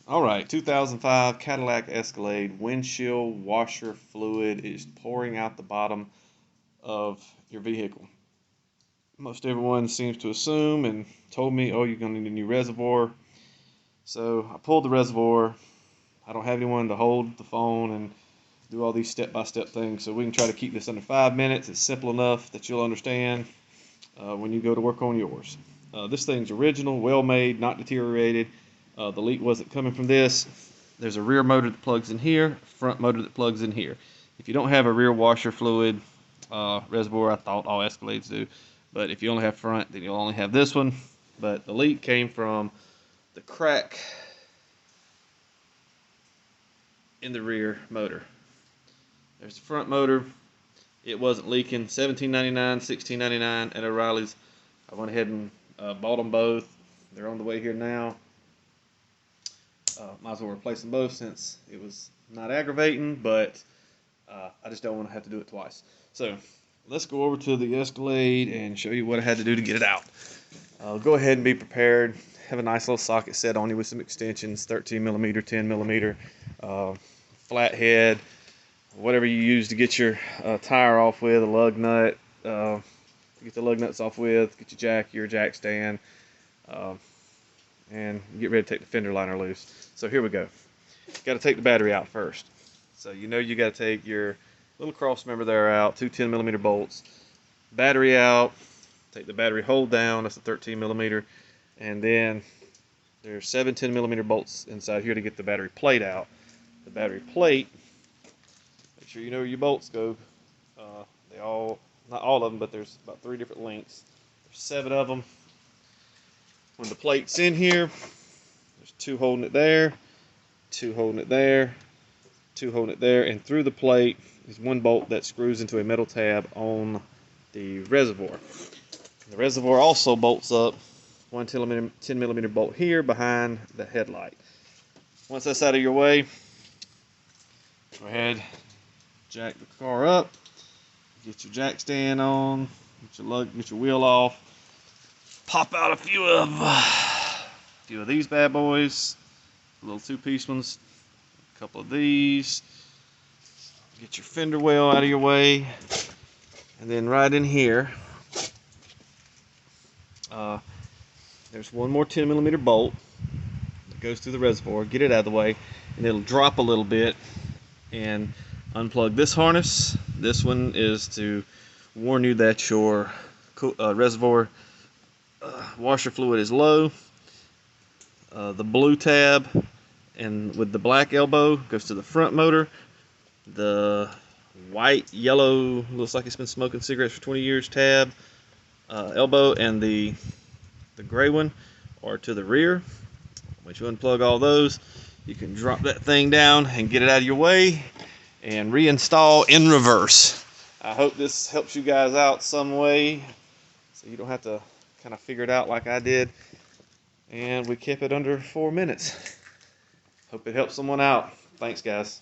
Alright, 2005 Cadillac Escalade windshield washer fluid is pouring out the bottom of your vehicle. Most everyone seems to assume and told me, oh, you're going to need a new reservoir. So I pulled the reservoir. I don't have anyone to hold the phone and do all these step-by-step things, so we can try to keep this under 5 minutes. It's simple enough that you'll understand when you go to work on yours. This thing's original, well made, not deteriorated. The leak wasn't coming from this. There's a rear motor that plugs in here, front motor that plugs in here. If you don't have a rear washer fluid reservoir, I thought all Escalades do, but if you only have front, then you'll only have this one. But the leak came from the crack in the rear motor. There's the front motor. It wasn't leaking. $17.99, $16.99 at O'Reilly's. I went ahead and bought them both. They're on the way here now. Might as well replace them both since it was not aggravating, but I just don't want to have to do it twice. So let's go over to the Escalade and show you what I had to do to get it out. Go ahead and be prepared. Have a nice little socket set on you with some extensions, 13 millimeter, 10 millimeter, flathead, whatever you use to get your tire off with, a lug nut, get the lug nuts off with, get your jack stand, and get ready to take the fender liner loose. So here we go. Got to take the battery out first. So you got to take your little cross member there out, two 10 millimeter bolts, battery out, take the battery hold down, that's a 13 millimeter, and then there's 7 10 millimeter bolts inside here to get the battery plate out. The battery plate, make sure you know where your bolts go. Not all of them, but there's about 3 different lengths. There's 7 of them. When the plate's in here, there's 2 holding it there, 2 holding it there, 2 holding it there, and through the plate is 1 bolt that screws into a metal tab on the reservoir. The reservoir also bolts up 1 10 millimeter bolt here behind the headlight. Once that's out of your way, go ahead, jack the car up, get your jack stand on, get your wheel off, pop out a few of these bad boys, little 2-piece ones, a couple of these, get your fender well out of your way, and then right in here, there's 1 more 10 millimeter bolt that goes through the reservoir. Get it out of the way, and it'll drop a little bit, and unplug this harness. This one is to warn you that your reservoir washer fluid is low. The blue tab and with the black elbow goes to the front motor. The white, yellow, looks like it's been smoking cigarettes for 20 years tab, elbow, and the gray one are to the rear. Once you unplug all those, you can drop that thing down and get it out of your way and reinstall in reverse. I hope this helps you guys out some way so you don't have to kind of figure it out like I did. And we kept it under 4 minutes. Hope it helps someone out. Thanks, guys.